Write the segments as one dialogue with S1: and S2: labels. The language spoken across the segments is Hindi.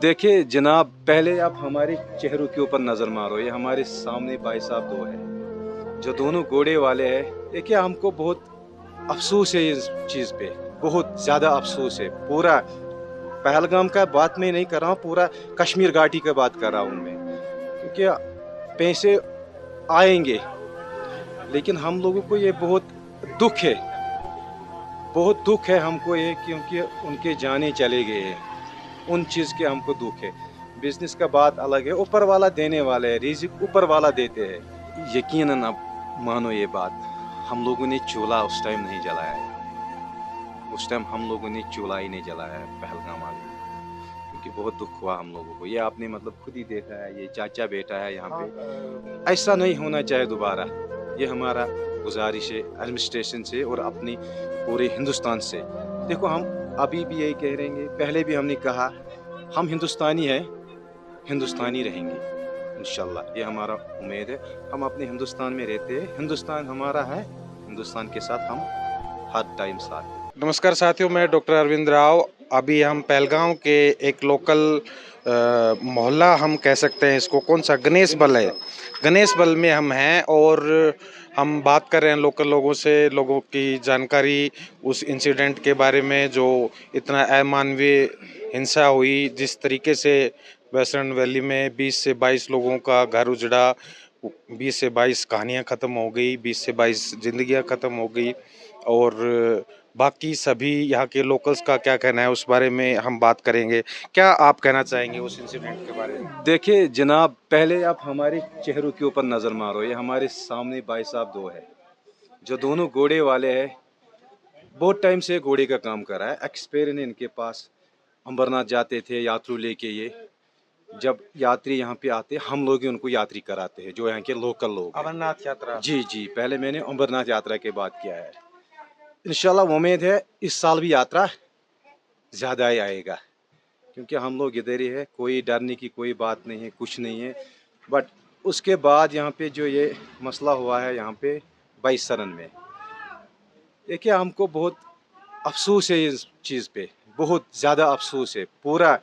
S1: देखिए जनाब, पहले आप हमारे चेहरों के ऊपर नज़र मारो। ये हमारे सामने भाई साहब दो हैं, जो दोनों घोड़े वाले हैं। देखिए हमको बहुत अफ़सोस है इस चीज़ पे, बहुत ज़्यादा अफ़सोस है। पूरा पहलगाम का बात मैं नहीं कर रहा हूँ, पूरा कश्मीर घाटी का बात कर रहा हूँ मैं। क्योंकि पैसे आएँगे, लेकिन हम लोगों को ये बहुत दुःख है, बहुत दुःख है हमको ये, क्योंकि उनके जाने चले गए हैं। उन चीज़ के हमको दुःख है। बिज़नेस का बात अलग है, ऊपर वाला देने वाला है, रिज़्क़ ऊपर वाला देते हैं। यकीनन आप मानो ये बात, हम लोगों ने चूल्हा उस टाइम नहीं जलाया यहाँ पे। उस टाइम हम लोगों ने चूल्हा ही नहीं जलाया है पहलगाम वाले में, क्योंकि बहुत दुःख हुआ हम लोगों को। ये आपने मतलब खुद ही देखा है, ये चाचा बेटा है यहाँ पे। ऐसा नहीं होना चाहिए दोबारा। ये हमारा गुज़ारिश है एडमिनिस्ट्रेशन से और अपनी पूरे हिंदुस्तान से। देखो हम अभी भी यही कह रहेंगे, पहले भी हमने कहा, हम हिंदुस्तानी हैं, हिंदुस्तानी रहेंगे इंशाल्लाह। ये हमारा उम्मीद है। हम अपने हिंदुस्तान में रहते हैं, हिंदुस्तान हमारा है, हिंदुस्तान के साथ हम हर टाइम साथ हैं।
S2: नमस्कार साथियों, मैं डॉक्टर अरविंद राव। अभी हम पहलगांव के एक लोकल मोहल्ला हम कह सकते हैं इसको, कौन सा, गणेश बल है, गणेश बल में हम हैं और हम बात कर रहे हैं लोकल लोगों से, लोगों की जानकारी उस इंसिडेंट के बारे में जो इतना अमानवीय हिंसा हुई, जिस तरीके से वेस्टर्न वैली में 20 से 22 लोगों का घर उजड़ा, 20 से 22 कहानियाँ ख़त्म हो गई, 20 से 22 जिंदगियाँ ख़त्म हो गई। और बाकी सभी यहाँ के लोकल्स का क्या कहना है उस बारे में हम बात करेंगे। क्या आप कहना चाहेंगे उस इंसिडेंट के बारे में?
S1: देखिए जनाब, पहले आप हमारे चेहरों के ऊपर नज़र मारो। ये हमारे सामने भाई साहब दो हैं, जो दोनों घोड़े वाले हैं। बहुत टाइम से घोड़े का काम कर रहा है, एक्सपीरियंस है इनके पास। अंबरनाथ जाते थे यात्रु लेके ये। जब यात्री यहाँ पे आते हैं, हम लोग ही उनको यात्री कराते हैं, जो यहाँ के लोकल लोग हैं।
S2: अमरनाथ यात्रा।
S1: जी जी, पहले मैंने अमरनाथ यात्रा के बात किया है। इंशाल्लाह उम्मीद है इस साल भी यात्रा ज़्यादा ही आएगा, क्योंकि हम लोग इधर ही है, कोई डरने की कोई बात नहीं है, कुछ नहीं है। बट उसके बाद यहाँ पे जो ये मसला हुआ है यहाँ पे 22 सरन में, देखिए हमको बहुत अफ़सोस है इस चीज़ पे, बहुत ज़्यादा अफ़सोस है। पूरा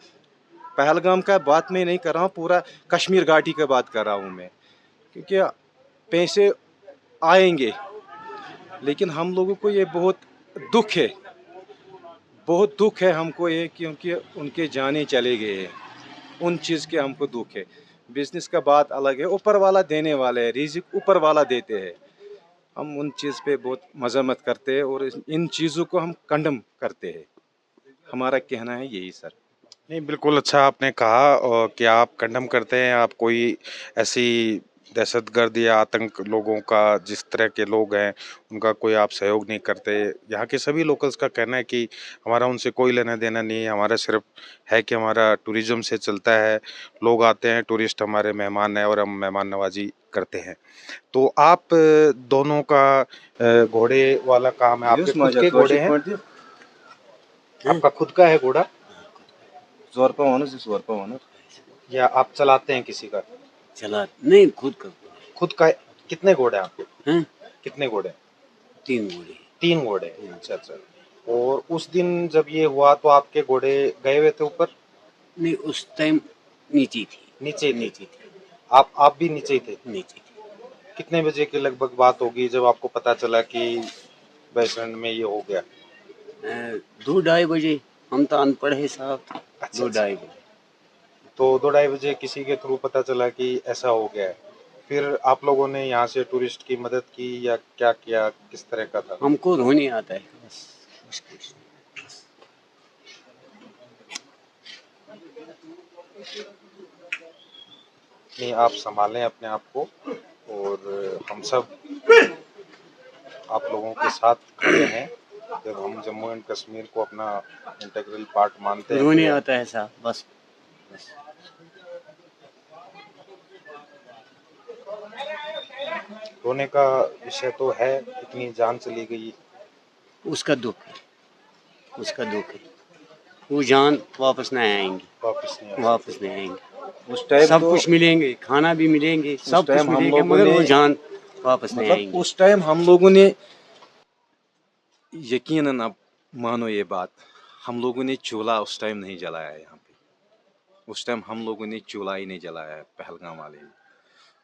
S1: पहलगाम का बात मैं नहीं कर रहा हूँ, पूरा कश्मीर घाटी का बात कर रहा हूँ मैं। क्योंकि पैसे आएँगे, लेकिन हम लोगों को ये बहुत दुःख है, बहुत दुःख है हमको ये, क्योंकि उनके जाने चले गए हैं। उन चीज़ के हमको दुःख है। बिज़नेस का बात अलग है, ऊपर वाला देने वाला है, रिज़्क़ ऊपर वाला देते हैं। हम उन चीज़ पे बहुत मज़म्मत करते हैं और इन चीज़ों को हम कंडम करते हैं। हमारा कहना है यही सर।
S2: नहीं, बिल्कुल अच्छा आपने कहा कि आप कंडम करते हैं, आप कोई ऐसी दहशतगर्द या आतंक लोगों का, जिस तरह के लोग हैं उनका कोई आप सहयोग नहीं करते। यहाँ के सभी लोकल्स का कहना है कि हमारा उनसे कोई लेना देना नहीं है, हमारा सिर्फ है कि हमारा टूरिज्म से चलता है, लोग आते हैं, टूरिस्ट हमारे मेहमान हैं और हम मेहमान नवाजी करते हैं। तो आप दोनों का घोड़े वाला काम है, आपके खुद के घोड़े हैं? आपका खुद का है घोड़ा या आप चलाते हैं किसी का?
S3: चला नहीं, खुद का।
S2: खुद का। कितने घोड़े हैं आपके?
S3: हैं?
S2: कितने घोड़े?
S3: 3 घोड़े।
S2: 3 घोड़े। अच्छा अच्छा। और उस दिन जब ये हुआ तो आपके घोड़े गए हुए थे ऊपर?
S3: नहीं, उस टाइम नीचे थी।
S2: नीचे थे?
S3: नीचे थी।
S2: आप भी नीचे ही थे?
S3: नीचे थी।
S2: कितने बजे के लगभग बात होगी जब आपको पता चला कि वैष्णव में ये हो गया?
S3: 2-2:30 बजे। हम तो अनपढ़ है साहब।
S2: अच्छा,
S3: 2-2:30 बजे।
S2: तो 2-2:30 बजे किसी के थ्रू पता चला कि ऐसा हो गया है। फिर आप लोगों ने यहाँ से टूरिस्ट की मदद की या क्या किया, किस तरह का था?
S3: हमको रोने आता है बस। कुछ
S2: नहीं, आप संभालें अपने आप को और हम सब आप लोगों के साथ खड़े हैं। जब हम जम्मू एंड कश्मीर को अपना इंटीग्रल पार्ट मानते हैं
S3: रोने
S2: तो
S3: आता है साहब बस।
S2: रोने का विषय तो है, इतनी जान चली गई।
S3: उसका दुख है, उसका दुख है। वो जान वापस नहीं आएंगी,
S2: वापस नहीं आ
S3: वापस नहीं आएंगे।
S1: उस टाइम
S3: सब
S1: तो
S3: कुछ मिलेंगे, खाना भी मिलेंगे, सब कुछ
S1: टाइम हम
S3: मिलेंगे,
S1: लोगों
S3: मगर
S1: ने
S3: वो जान वापस नहीं
S1: मतलब
S3: आएंगी।
S1: उस टाइम हम लोगों ने, यकीनन आप मानो ये बात, हम लोगों ने चूल्हा उस टाइम नहीं जलाया यहाँ पे। उस टाइम हम लोगों ने चूल्हा ही नहीं जलाया है, पहलगाम वाले ही,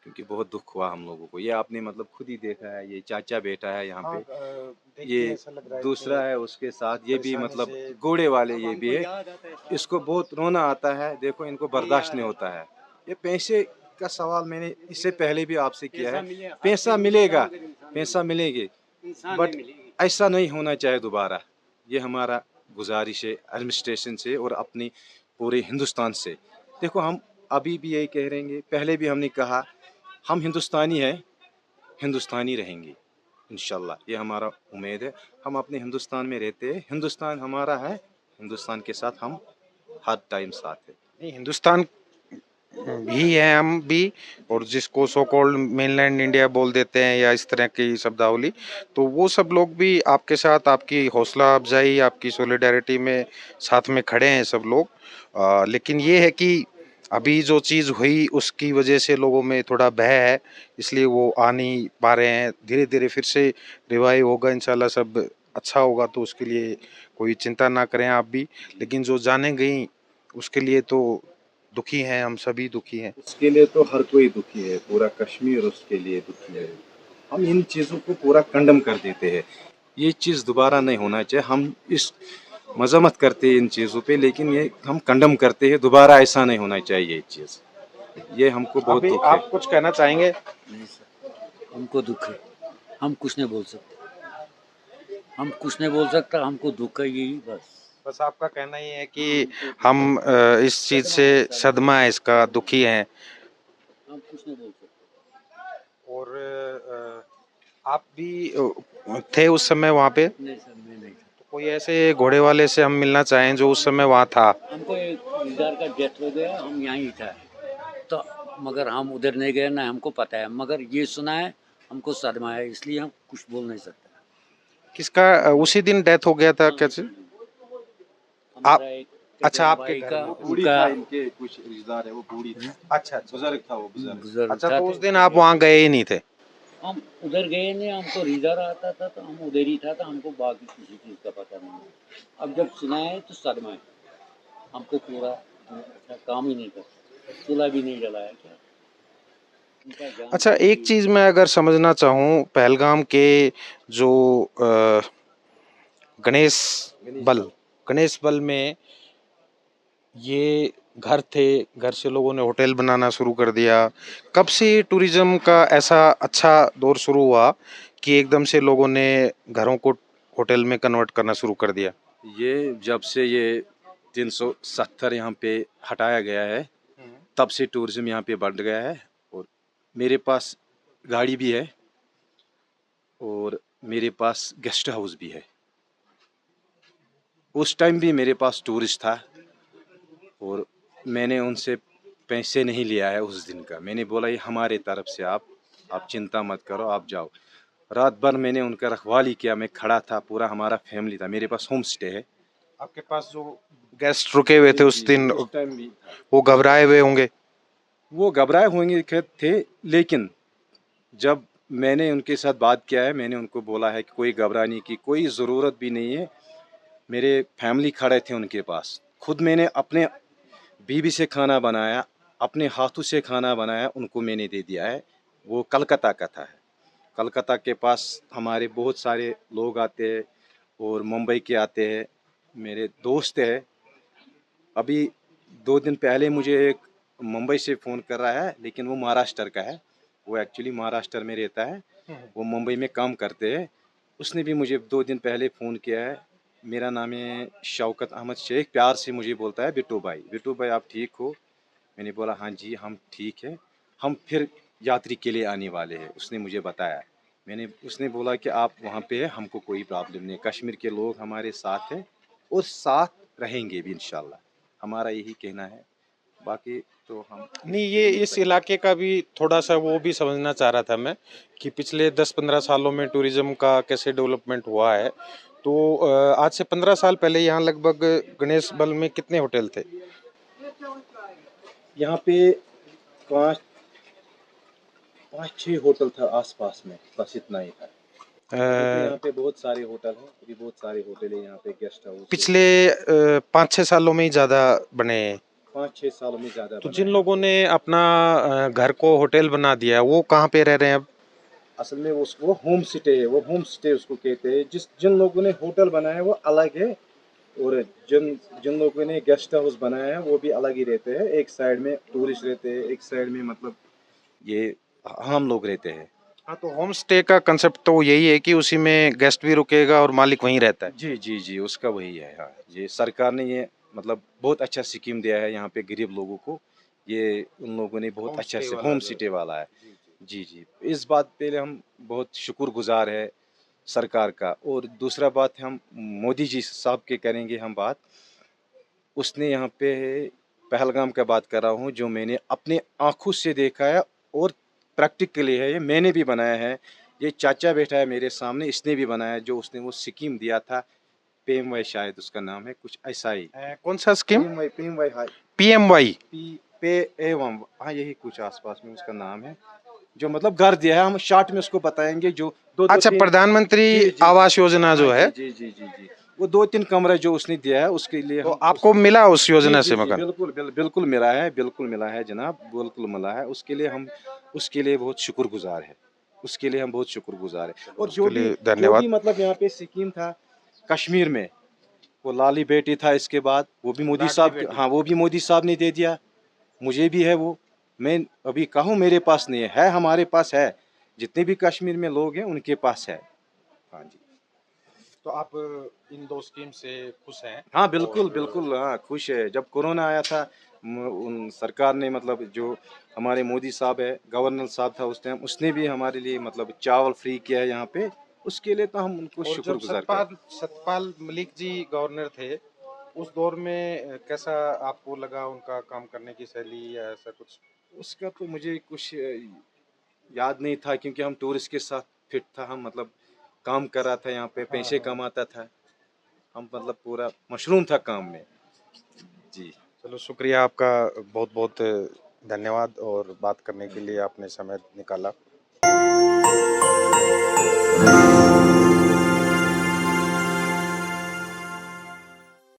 S1: क्योंकि बहुत दुख हुआ हम लोगों को। ये आपने मतलब खुद ही देखा है, ये चाचा बेटा है यहाँ पे, ये दूसरा है उसके साथ, ये भी मतलब घोड़े वाले ये भी है। इसको बहुत रोना आता है, देखो इनको बर्दाश्त नहीं होता है। ये पैसे का सवाल मैंने इससे पहले भी आपसे किया है, पैसा मिलेगा, पैसा मिलेंगे, बट ऐसा नहीं होना चाहिए दोबारा। ये हमारा गुजारिश है एडमिनिस्ट्रेशन से और अपनी पूरे हिंदुस्तान से। देखो हम अभी भी यही कह रहेंगे, पहले भी हमने कहा, हम हिंदुस्तानी हैं, हिंदुस्तानी रहेंगे इंशाल्लाह, ये हमारा उम्मीद है। हम अपने हिंदुस्तान में रहते हैं, हिंदुस्तान हमारा है, हिंदुस्तान के साथ हम हर टाइम साथ है।
S2: नहीं, हिंदुस्तान भी है हम भी, और जिसको सो कॉल्ड मेनलैंड इंडिया बोल देते हैं या इस तरह की शब्दावली, तो वो सब लोग भी आपके साथ, आपकी हौसला अफजाई, आपकी सोलिडारिटी में साथ में खड़े हैं सब लोग। लेकिन ये है कि अभी जो चीज़ हुई उसकी वजह से लोगों में थोड़ा भय है, इसलिए वो आ नहीं पा रहे हैं। धीरे धीरे फिर से रिवाइव होगा इंशाल्लाह, सब अच्छा होगा, तो उसके लिए कोई चिंता ना करें आप भी। लेकिन जो जाने गई उसके लिए तो दुखी हैं, हम सभी दुखी हैं।
S1: उसके लिए तो हर कोई दुखी है, पूरा कश्मीर उसके लिए दुखी है। हम इन चीज़ों को पूरा कंडम कर देते हैं, ये चीज़ दोबारा नहीं होना चाहिए। हम इस मजम्मत करते हैं इन चीज़ों पे, लेकिन ये हम कंडम करते हैं, दोबारा ऐसा नहीं होना चाहिए ये चीज़। ये हमको बहुत
S2: अभी
S1: दुख है।
S2: आप कुछ कहना चाहेंगे?
S3: नहीं सर, हमको दुख है, हम कुछ नहीं बोल सकते, हम कुछ नहीं बोल सकता, हमको दुख है यही बस।
S2: बस आपका कहना ही है कि हम इस चीज़ से सदमा है इसका, दुखी हैं।
S3: हम कुछ नहीं बोल सकते।
S2: और आप भी थे उस समय वहाँ पे?
S3: नहीं सर, मैं नहीं था।
S2: तो कोई ऐसे घोड़े वाले से हम मिलना चाहें जो उस समय वहाँ था?
S3: हमको एक रिश्तेदार का डेथ हो गया, हम यहाँ ही था, तो मगर हम उधर नहीं गए, ना हमको पता है, मगर ये सुना है, हमको सदमा है, इसलिए हम कुछ बोल नहीं सकते।
S2: किसका उसी दिन डेथ हो गया था क्या चीज़?
S3: हमारा एक
S2: अच्छा, आपके
S3: भाई
S2: घर
S3: का,
S2: में?
S1: बूढ़ी
S3: उनका
S1: था, इनके कुछ रिश्तेदार है, वो बूढ़ी थी,
S2: अच्छा अच्छा
S1: बुजुर्ग था वो, बुजुर्ग।
S3: बुजुर्ग
S2: अच्छा,
S3: था,
S2: तो उस दिन आप वहाँ गए ही नहीं थे?
S3: हम उधर गए नहीं, हमको रिजर्व आता था तो हम उधर ही था, तो हमको बाकी किसी चीज़ का पता नहीं है। अब जब सुना है तो सदमा है, हमको पूरा अच्छा काम ही नहीं करता, चूल्हा भी नहीं जलाया क्या। उनका जान
S2: अच्छा,
S3: चली
S2: एक
S3: गई।
S2: चीज़ मैं अगर समझना चाहूँ, पहलगाम के जो गणेश बल, गणेश बल में ये घर थे, घर से लोगों ने होटल बनाना शुरू कर दिया। कब से टूरिज्म का ऐसा अच्छा दौर शुरू हुआ कि एकदम से लोगों ने घरों को होटल में कन्वर्ट करना शुरू कर दिया?
S1: ये जब से ये 370 यहाँ पे हटाया गया है, तब से टूरिज्म यहाँ पे बढ़ गया है। और मेरे पास गाड़ी भी है और मेरे पास गेस्ट हाउस भी है। उस टाइम भी मेरे पास टूरिस्ट था और मैंने उनसे पैसे नहीं लिया है उस दिन का। मैंने बोला ये हमारे तरफ से, आप चिंता मत करो, आप जाओ। रात भर मैंने उनका रखवाली किया, मैं खड़ा था, पूरा हमारा फैमिली था, मेरे पास होम स्टे है।
S2: आपके पास जो गेस्ट रुके हुए थे उस दिन,
S1: उस टाइम भी था।
S2: वो घबराए हुए होंगे?
S1: वो घबराए होंगे थे, लेकिन जब मैंने उनके साथ बात किया है, मैंने उनको बोला है कि कोई घबराने की कोई ज़रूरत भी नहीं है। मेरे फैमिली खड़े थे उनके पास, खुद मैंने अपने बीवी से खाना बनाया, अपने हाथों से खाना बनाया, उनको मैंने दे दिया है। वो कलकत्ता का था। कलकत्ता के पास हमारे बहुत सारे लोग आते हैं और मुंबई के आते हैं, मेरे दोस्त हैं। अभी 2 दिन पहले मुझे एक मुंबई से फ़ोन कर रहा है, लेकिन वो महाराष्ट्र का है। वो एक्चुअली महाराष्ट्र में रहता है, वो मुंबई में काम करते हैं। उसने भी मुझे 2 दिन पहले फ़ोन किया है। मेरा नाम है शौकत अहमद शेख, प्यार से मुझे बोलता है बिट्टू भाई। बिट्टू भाई आप ठीक हो? मैंने बोला हाँ जी हम ठीक हैं, हम फिर यात्री के लिए आने वाले हैं। उसने मुझे बताया, उसने बोला कि आप वहाँ पे हैं, हमको कोई प्रॉब्लम नहीं, कश्मीर के लोग हमारे साथ हैं और साथ रहेंगे भी इंशाल्लाह। हमारा यही कहना है, बाकी तो हम
S2: नहीं, ये इस इलाके का भी थोड़ा सा वो भी समझना चाह रहा था मैं कि पिछले 10-15 सालों में टूरिज्म का कैसे डेवलपमेंट हुआ है। तो आज से 15 साल पहले यहाँ लगभग गणेश बल में कितने होटल थे?
S1: यहाँ पे 5-6 होटल था आसपास में, बस इतना ही था। अभी तो यहाँ पे बहुत सारे होटल हैं, अभी बहुत सारे होटल है यहाँ पे, गेस्ट हाउस है।
S2: पिछले 5-6 सालों में ही ज़्यादा बने हैं।
S1: 5-6 सालों में ज़्यादा
S2: तो
S1: बनाया
S2: जिन
S1: है।
S2: लोगों ने अपना घर को होटल बना दिया है वो कहाँ पे रह रहे हैं अब?
S1: असल में उसको होम स्टे है, वो होम स्टे उसको कहते हैं। जिन लोगों ने होटल बनाया है वो अलग है, और जिन जिन लोगों ने गेस्ट हाउस बनाया है वो भी अलग ही रहते हैं। एक साइड में टूरिस्ट रहते हैं, एक साइड में मतलब ये हम लोग रहते हैं।
S2: हाँ, तो होम स्टे का कंसेप्ट तो यही है कि उसी में गेस्ट भी रुकेगा और मालिक वहीं रहता है।
S1: जी जी जी, उसका वही है। हाँ, ये सरकार ने ये मतलब बहुत अच्छा स्कीम दिया है यहाँ पे गरीब लोगों को। ये उन लोगों ने बहुत
S2: होम
S1: अच्छा
S2: स्टे
S1: से
S2: वाला
S1: होम
S2: जो है।
S1: स्टे वाला है।
S2: जी, जी।
S1: जी जी, इस बात पे हम बहुत शुक्रगुजार है सरकार का। और दूसरा बात हम मोदी जी साहब के करेंगे हम बात। उसने यहाँ पे पहलगाम का बात कर रहा हूँ, जो मैंने अपने आँखों से देखा है और प्रैक्टिकली है, ये मैंने भी बनाया है। ये चाचा बैठा है मेरे सामने, इसने भी बनाया है, जो उसने वो स्कीम दिया था, पीएमवाई शायद उसका नाम है, कुछ ऐसा ही।
S2: कौन सा स्कीम?
S1: पीएमवाई हाई,
S2: पीएमवाई।
S1: पी पे एवं, हाँ यही कुछ आसपास में उसका नाम है, जो मतलब घर दिया है। हम शॉर्ट में उसको बताएंगे, जो दो दो
S2: अच्छा,
S1: तीन।
S2: प्रधानमंत्री
S1: जी जी जी,
S2: आवास योजना
S1: हाँ
S2: जो है,
S1: जी जी जी जी जी, वो 2-3 कमरे जो उसने दिया है उसके लिए
S2: तो
S1: हम
S2: आपको मिला उस
S1: जी
S2: योजना
S1: जी
S2: से
S1: जी,
S2: मकान?
S1: बिल्कुल मिला है, बिल्कुल मिला है जनाब, बिल्कुल मिला है। उसके लिए हम उसके लिए बहुत शुक्रगुजार है। उसके लिए हम बहुत शुक्रगुजार है। और
S2: उसके लिए
S1: जो
S2: धन्यवाद।
S1: भी मतलब यहाँ पे स्कीम था कश्मीर में, वो लाली बेटी था, इसके बाद वो भी मोदी
S2: लाडली
S1: साहब,
S2: बेटी।
S1: हाँ वो भी मोदी साहब ने दे दिया। मुझे भी है वो। मैं अभी कहूँ मेरे पास नहीं है, हमारे पास है। जितने भी कश्मीर में लोग हैं उनके पास है। हाँ जी।
S2: तो आप इन दो स्कीम से खुश हैं?
S1: हाँ बिल्कुल
S2: और
S1: बिल्कुल, हाँ खुश है। जब कोरोना आया था, उन सरकार ने मतलब जो हमारे मोदी साहब है, गवर्नर साहब था उस टाइम, उसने भी हमारे लिए मतलब चावल फ्री किया है यहाँ पे। उसके लिए तो हम उनको
S2: और जब
S1: शुक्रगुजार करें।
S2: सतपाल सतपाल मलिक जी गवर्नर थे, उस दौर में कैसा आपको लगा उनका काम करने की शैली या ऐसा कुछ?
S1: उसका तो मुझे कुछ याद नहीं था, क्योंकि हम टूरिस्ट के साथ फिट था। हम मतलब काम कर रहा था यहाँ पे,
S2: हाँ,
S1: पैसे
S2: हाँ।
S1: कमाता था। हम मतलब पूरा मशरूम था काम में। जी।
S2: चलो, शुक्रिया आपका, बहुत-बहुत धन्यवाद और बात करने के लिए आपने समय निकाला।